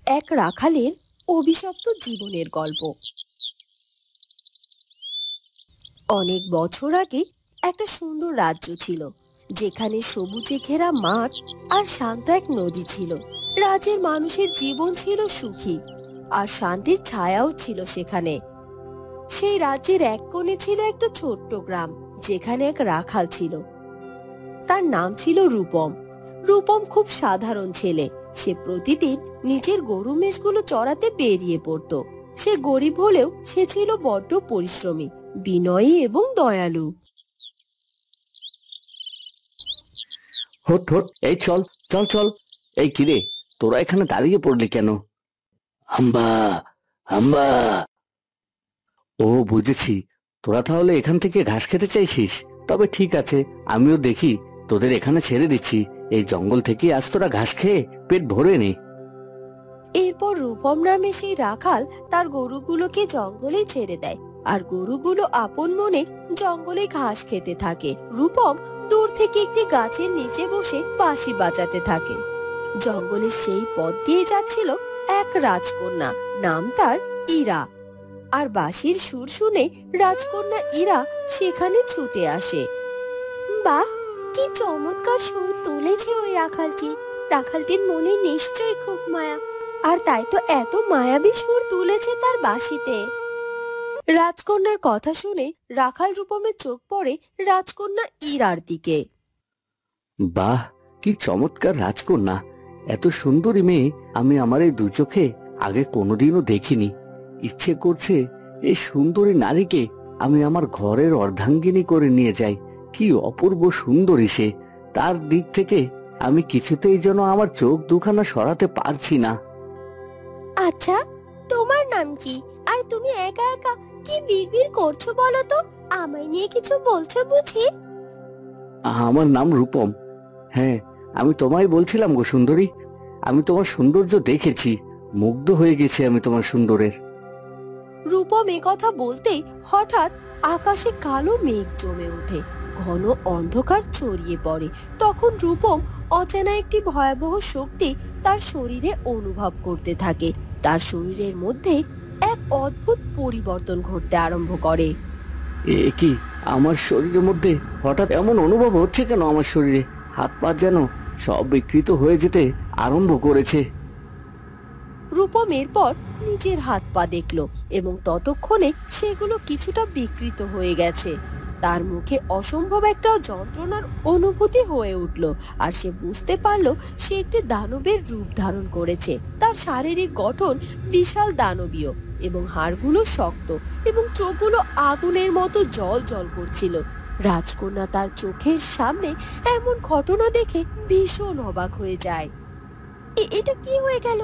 এক রাখালের অভিশপ্ত জীবনের গল্প। অনেক বছর আগে একটা সুন্দর রাজ্য ছিল, যেখানে সবুজে ঘেরা মাঠ আর শান্ত এক নদী ছিল। রাজ্যের মানুষের জীবন ছিল সুখী, আর শান্তির ছায়াও ছিল সেখানে। সেই রাজ্যের এক কোণে ছিল একটা ছোট্ট গ্রাম, যেখানে এক রাখাল ছিল। তার নাম ছিল রূপম। রূপম খুব সাধারণ ছেলে। সে প্রতিদিন নিজের গরু মেষগুলো চড়াতে বেরিয়ে পড়তো। সে গরিব হলেও সে ছিল বড্ড পরিশ্রমী, বিনয়ী এবং দয়ালু। হট হট, এই চল চল চল। এই কিরে, তোরা এখানে দাঁড়িয়ে পড়লি কেন? হাম্বা হাম্বা। ও বুঝেছি, তোরা তাহলে এখান থেকে ঘাস খেতে চাইছিস। তবে ঠিক আছে, আমিও দেখি তোদের এখানে ছেড়ে দিচ্ছি। এই জঙ্গল থেকে আজ তোরা ঘাস খেয়ে পেট ভরে নে। এরপর রূপম নামে সেই রাখাল তার গরুগুলোকে জঙ্গলে ছেড়ে দেয়, আর গরুগুলো আপন মনে জঙ্গলে ঘাস খেতে থাকে। রূপম দূর থেকে একটি গাছের নিচে বসে বাঁশি বাজাতে থাকে। জঙ্গলের সেই পথ দিয়ে যাচ্ছিল এক রাজকন্যা, নাম তার ইরা। আর বাঁশির সুর শুনে রাজকন্যা ইরা সেখানে ছুটে আসে। বাহ, কি চমৎকার সুর তুলেছে ওই রাখালটি। রাখালটির মনে নিশ্চয়ই খুব মায়া, আর তাই তো এত মায়াবী সুর তুলেছে তার বাঁশিতে। রাজকন্যার কথা শুনে রাখাল রূপমের চোখ পড়ে রাজকন্যা ইরার দিকে। বাহ, কি চমৎকার রাজকন্যা! এত সুন্দরী মেয়ে আমি আমার এই দু চোখে আগে কোনোদিনও দেখিনি। ইচ্ছে করছে এই সুন্দরী নারীকে আমি আমার ঘরের অর্ধাঙ্গিনী করে নিয়ে যাই। কি অপূর্ব সুন্দরী সে! তার দিক থেকে আমি কিছুতেই যেন আমার চোখ দুখানা সরাতে পারছি না। আচ্ছা, তোমার নাম কি? আর তুমি একা একা কি বিড়বিড় করছো বলো তো? আমায় নিয়ে কিছু বলছো বুঝি? আমার নাম রূপম। হ্যাঁ, আমি তোমায় বলছিলাম গো সুন্দরী, আমি তোমার সৌন্দর্য দেখেছি, মুগ্ধ হয়ে গেছি আমি তোমার সুন্দরের। রূপম কথা বলতেই হঠাৎ আকাশে কালো মেঘ জমে ওঠে, ঘন অন্ধকার ছড়িয়ে পড়ে। তখন রূপম অচেনা একটি ভয়াবহ শক্তি তার শরীরে অনুভব করতে থাকে। তার শরীরের মধ্যে এক অদ্ভুত পরিবর্তন ঘটতে আরম্ভ করে। এ কি, আমার শরীরের মধ্যে হঠাৎ এমন অনুভব হচ্ছে কেন? আমার শরীরে হাত পা যেন সব বিকৃত হয়ে যেতে আরম্ভ করেছে। রূপম এরপর নিজের হাত পা দেখলো, এবং ততক্ষণে সেগুলো কিছুটা বিকৃত হয়ে গেছে। তার মুখে অসম্ভব একটা যন্ত্রণার অনুভূতি হয়ে উঠল, আর সে বুঝতে পারল সে একটি দানবের রূপ ধারণ করেছে। তার শারীরিক গঠন বিশাল দানবীয়, এবং হাড়গুলো শক্ত, এবং চোখগুলো আগুনের মতো জল জল করছিল। রাজকন্যা তার চোখের সামনে এমন ঘটনা দেখে ভীষণ অবাক হয়ে যায়। এটা কি হয়ে গেল?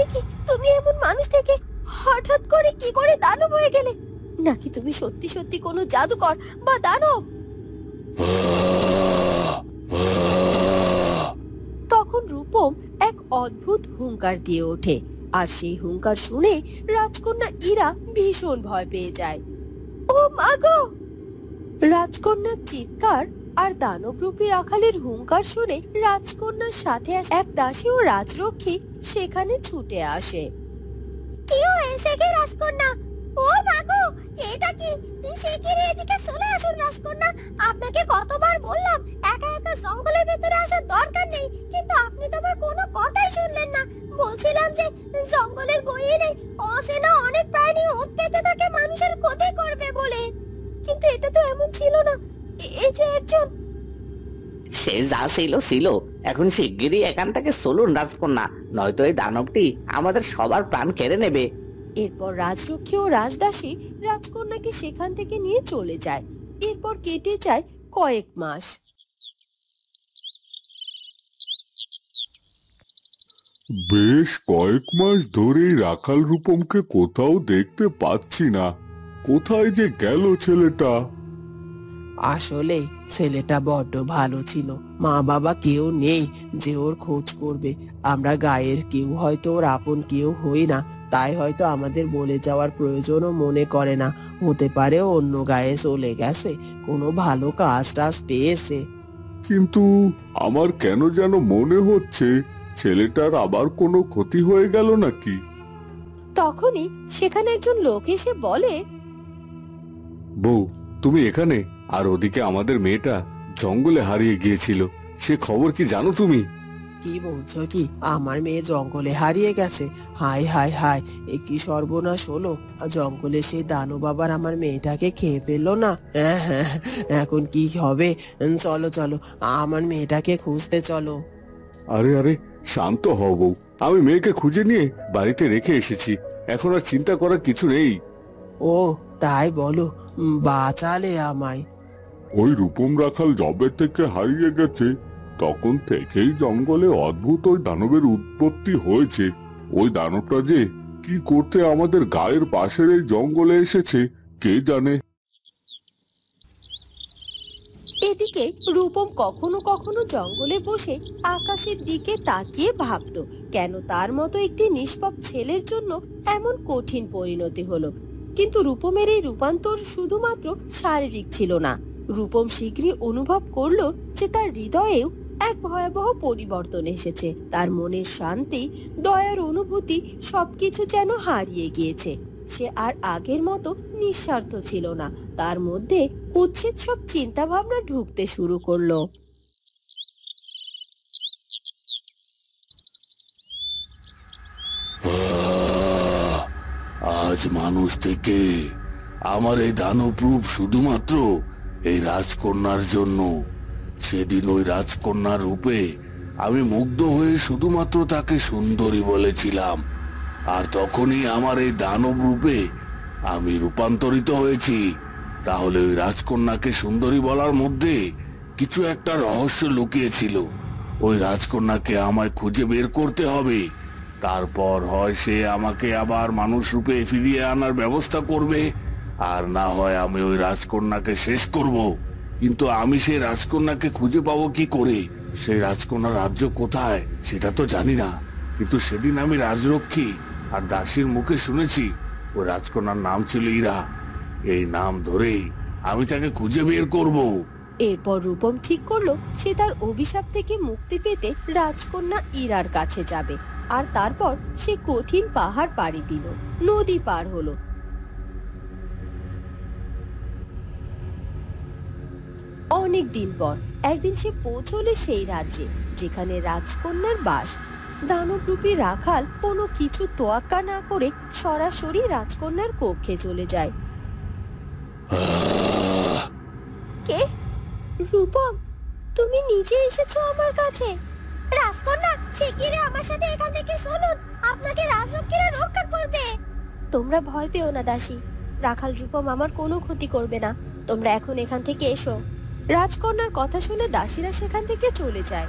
এ কি, তুমি এমন মানুষ থেকে হঠাৎ করে কি করে দানব হয়ে গেলে? নাকি তুমি সত্যি সত্যি কোনো জাদুকর বা দানব? তখন রূপম এক অদ্ভুত হুঙ্কার দিয়ে ওঠে, আর সেই হুঙ্কার শুনে রাজকন্যা ইরা ভীষণ ভয় পেয়ে যায়। ও মা গো! রাজকন্যার চিৎকার আর দানবরূপী রাখালের হুঙ্কার শুনে রাজকন্যার সাথে এক দাসী ও রাজরক্ষী সেখানে ছুটে আসে। কি হয়েছে গে রাজকন্যা? ও মা গো, এটা কি? শিগগিরই এদিকে চলে আসুন রাজকন্যা। আপনাকে কতবার বললাম একা একা জঙ্গলের ভেতরে আসার দরকার নেই, কিন্তু আপনি তো আমার কোনো কথাই শুনলেন না। বলছিলাম যে জঙ্গলের গহীনে অচেনা অনেক প্রাণী উৎপেতে থাকে মানুষের ক্ষতি করবে বলে, কিন্তু এটা তো এমন ছিল না। এই যে একজন, সে যা ছিল ছিল, এখন শিগগিরই এখান থেকে চলুন রাজকন্যা, নয়তো এই দানবটি আমাদের সবার প্রাণ কেড়ে নেবে। এরপর রাজরক্ষী ও রাজদাসী রাজকন্যাকে সেখান থেকে নিয়ে চলে যায়। এরপর কেটে যায় কয়েক মাস। বেশ কয়েক মাস ধরেই রাখাল রূপমকে কোথাও দেখতে পাচ্ছি না। কোথায় যে গেল ছেলেটা? আসলে ছেলেটা বড্ড ভালো ছিল, মা বাবা কেউ নেই যে ওর খোঁজ করবে। আমরা গায়ের কেউ হয়তো ওর আপন কেউ হই না, তাই হয়তো আমাদের বলে যাওয়ার প্রয়োজনও মনে করে না। হতে পারে অন্য গায়ে চলে গেছে, কোনো ভালো কাজ টাজ পেয়েছে। কিন্তু আমার কেন যেন মনে হচ্ছে ছেলেটার আবার কোনো ক্ষতি হয়ে গেল নাকি? তখনই সেখানে একজন লোক এসে বলে, বউ, তুমি এখানে? আর ওদিকে আমাদের মেয়েটা জঙ্গলে হারিয়ে গিয়েছিল, সে খবর কি জানো তুমি? কি বলছো কি? আমার মেয়ে জঙ্গলে হারিয়ে গেছে? হায় হায় হায়, এ কি সর্বনাশ হলো! জঙ্গলে সেই দানব আবার আমার মেয়েটাকে খেয়ে ফেললো না? হ্যাঁ হ্যাঁ, এখন কি হবে? চলো চলো, আমার মেয়েটাকে খুঁজতে চলো। আরে আরে, শান্ত হও বউ, আমি মেয়েকে খুঁজে নিয়ে বাড়িতে রেখে এসেছি, এখন আর চিন্তা করার কিছু নেই। ও তাই বলো, বাঁচালে আমায়। ওই রূপম রাখাল জবে থেকে হারিয়ে গেছে, তখন থেকেই জঙ্গলে অদ্ভুত ওই দানবের উৎপত্তি হয়েছে। ওই দানবটা যে কি করতে আমাদের গায়ের পাশের এই জঙ্গলে এসেছে কে জানে। এদিকে রূপম কখনো কখনো জঙ্গলে বসে আকাশের দিকে তাকিয়ে ভাবতো, কেন তার মতো একটি নিষ্পাপ ছেলের জন্য এমন কঠিন পরিণতি হলো। কিন্তু রূপমের এই রূপান্তর শুধুমাত্র শারীরিক ছিল না। রূপম শীঘ্রই অনুভব করলো যে তার হৃদয়েও এক ভয়াবহ পরিবর্তন এসেছে। তার মনের শান্তি, দয়ার অনুভূতি সবকিছু যেন হারিয়ে গিয়েছে। সে আর আগের মতো নিঃস্বার্থ ছিল না, তার মধ্যে কুৎসিত সব চিন্তা ভাবনা ঢুকতে শুরু করলো। আজ মানুষ থেকে আমার এই দানব রূপ শুধুমাত্র এই রাজকন্যার জন্য। সেদিন ওই রাজকন্যার রূপে আমি মুগ্ধ হয়ে শুধুমাত্র তাকে সুন্দরী বলেছিলাম, আর তখনই আমার এই দানব রূপে আমি রূপান্তরিত হয়েছি। তাহলে ওই রাজকন্যাকে সুন্দরী বলার মধ্যে কিছু একটা রহস্য লুকিয়েছিল। ওই রাজকন্যাকে আমায় খুঁজে বের করতে হবে, তারপর হয় সে আমাকে আবার মানুষ রূপে ফিরিয়ে আনার ব্যবস্থা করবে, আর না হয় আমি ওই রাজকন্যাকে শেষ করব। কিন্তু আমি সেই রাজকন্যাকে খুঁজে পাবো কি করে? সেই রাজকন্যার রাজ্য কোথায় সেটা তো জানি না, কিন্তু সেদিন আমি রাজরক্ষী আর দাসীর মুখে শুনেছি ওই রাজকন্যার নাম ছিল ইরা। এই নাম ধরেই আমি তাকে খুঁজে বের করব। এরপর রূপম ঠিক করলো সে তার অভিশাপ থেকে মুক্তি পেতে রাজকন্যা ইরার কাছে যাবে। আর তারপর সে কঠিন পাহাড় পাড়ি দিল, নদী পার হলো। অনেক দিন পর একদিন সে পৌঁছলো সেই রাজ্যে যেখানে রাজকন্যার বাস। দানবরূপী রাখাল কোনো কিছু তোয়াক্কা না করে সরাসরি রাজকন্যার কক্ষে চলে যায়। কে? রূপম, তুমি নিজে এসেছো আমার কাছে? রাজকন্যা, শিগগিরই আমার সাথে এখান থেকে চলুন, আপনাকে রাজরক্ষীরা রক্ষা করবে। তোমরা ভয় পেও না দাসী, রাখাল রূপম আমার কোনো ক্ষতি করবে না। তোমরা এখন এখান থেকে এসো। রাজকন্যার কথা শুনে দাসীরা সেখান থেকে চলে যায়।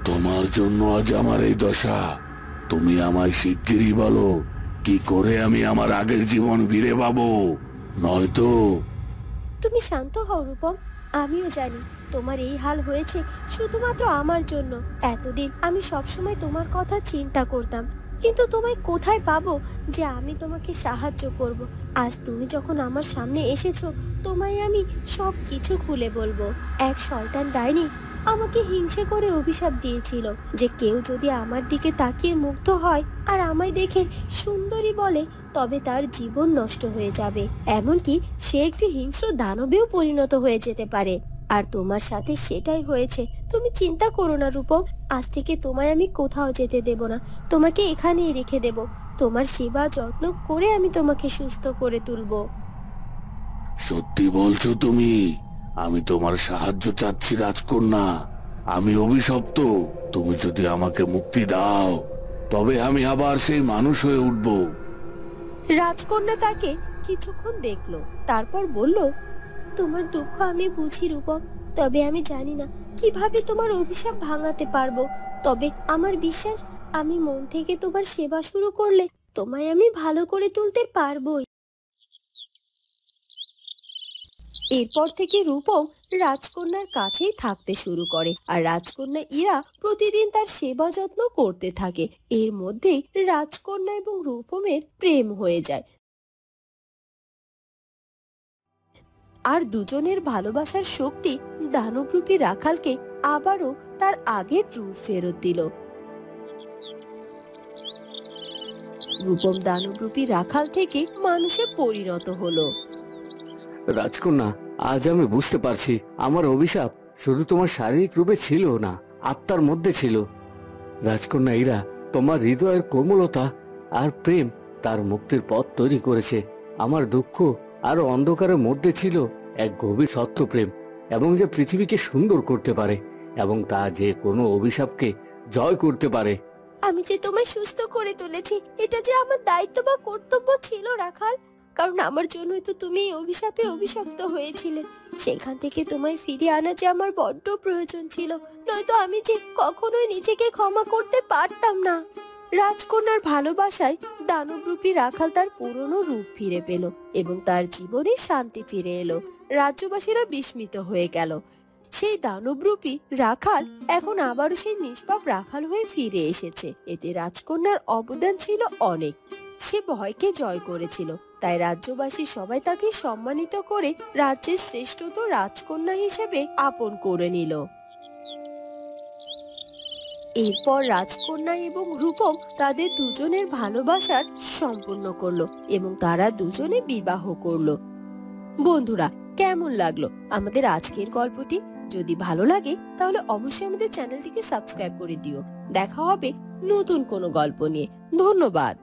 তোমার জন্য আজ আমার এই দশা। তুমি আমায় শিগগিরই বলো কি করে আমি আমার আগের জীবন ফিরে পাবো, নয়তো। তুমি শান্ত হও রূপম, আমিও জানি তোমার এই হাল হয়েছে শুধুমাত্র আমার জন্য। এতদিন আমি সবসময় তোমার কথা চিন্তা করতাম, কিন্তু তোমায় কোথায় পাবো যে আমি তোমাকে সাহায্য করব। আজ তুমি যখন আমার সামনে এসেছো, তোমায় আমি সব কিছু খুলে বলবো। এক শয়তান ডাইনি আমাকে হিংসে করে অভিশাপ দিয়েছিল যে কেউ যদি আমার দিকে তাকিয়ে মুগ্ধ হয় আর আমায় দেখে সুন্দরী বলে, তবে তার জীবন নষ্ট হয়ে যাবে, এমনকি সে একটি হিংস্র দানবেও পরিণত হয়ে যেতে পারে। আর তোমার সাথে সেটাই হয়েছে। তুমি চিন্তা করো না রূপম, আজ থেকে তোমায় আমি কোথাও যেতে দেব না, তোমাকে এখানেই রেখে দেব। তোমার সেবা যত্ন করে আমি তোমাকে সুস্থ করে তুলবো। সত্যি বলছো তুমি? আমি তোমার সাহায্য চাচ্ছি রাজকন্যা, আমি অভিশপ্ত। তুমি যদি আমাকে মুক্তি দাও তবে আমি আবার সেই মানুষ হয়ে উঠব। রাজকন্যা তাকে কিছুক্ষণ দেখলো, তারপর বলল, তোমার দুঃখ আমি বুঝি রূপম, তবে আমি জানি না কিভাবে তোমার অভিশাপ ভাঙাতে পারবো। তবে আমার বিশ্বাস, আমি মন থেকে তোমার সেবা শুরু করলে তোমায় আমি ভালো করে তুলতে পারবোই। এরপর থেকে রূপম রাজকন্যার কাছেই থাকতে শুরু করে, আর রাজকন্যা ইরা প্রতিদিন তার সেবা যত্ন করতে থাকে। এর মধ্যেই রাজকন্যা এবং রূপমের প্রেম হয়ে যায়। আর দুজনের ভালোবাসার শক্তি দানবরূপী রাখালকে আবারও তার আগের রূপ ফেরত দিল। রূপম দানবরূপী রাখাল থেকে মানুষে পরিণত হলো। রাজকন্যা, আজ আমি বুঝতে পারছি আমার অভিশাপ শুধু তোমার শারীরিক রূপে ছিল না, আত্মার মধ্যে ছিল। রাজকন্যা ইরা তোমার হৃদয়ের কোমলতা আর প্রেম তার মুক্তির পথ তৈরি করেছে। আমার দুঃখ আর অন্ধকারের মধ্যে ছিল এক গভীর সত্য প্রেম, এবং যে পৃথিবীকে সুন্দর করতে পারে এবং তা যে কোনো অভিশাপকে জয় করতে পারে। আমি যে তোমায় সুস্থ করে তুলেছি, এটা যে আমার দায়িত্ব বা কর্তব্য ছিল রাখাল, কারণ আমার জন্যই তো তুমি এই অভিশাপে অভিশপ্ত হয়েছিলে। সেখান থেকে তোমায় ফিরিয়ে আনা যে আমার বড্ড প্রয়োজন ছিল, নয়তো আমি যে কখনোই নিজেকে ক্ষমা করতে পারতাম না। রাজকন্যার ভালোবাসায় দানবরূপী রাখাল তার পুরনো রূপ ফিরে পেল এবং তার জীবনে শান্তি ফিরে এলো। রাজ্যবাসীরা বিস্মিত হয়ে গেল। সেই দানবরূপী রাখাল এখন আবারও সেই নিষ্পাপ রাখাল হয়ে ফিরে এসেছে। এতে রাজকন্যার অবদান ছিল অনেক। সে ভয়কে জয় করেছিল, তাই রাজ্যবাসী সবাই তাকে সম্মানিত করে রাজ্যের শ্রেষ্ঠতম রাজকন্যা হিসেবে আপন করে নিল। এরপর রাজকন্যা এবং রূপম তাদের দুজনের ভালোবাসার সম্পূর্ণ করলো এবং তারা দুজনে বিবাহ করলো। বন্ধুরা, কেমন লাগলো আমাদের আজকের গল্পটি? যদি ভালো লাগে তাহলে অবশ্যই আমাদের চ্যানেলটিকে সাবস্ক্রাইব করে দিও। দেখা হবে নতুন কোনো গল্প নিয়ে। ধন্যবাদ।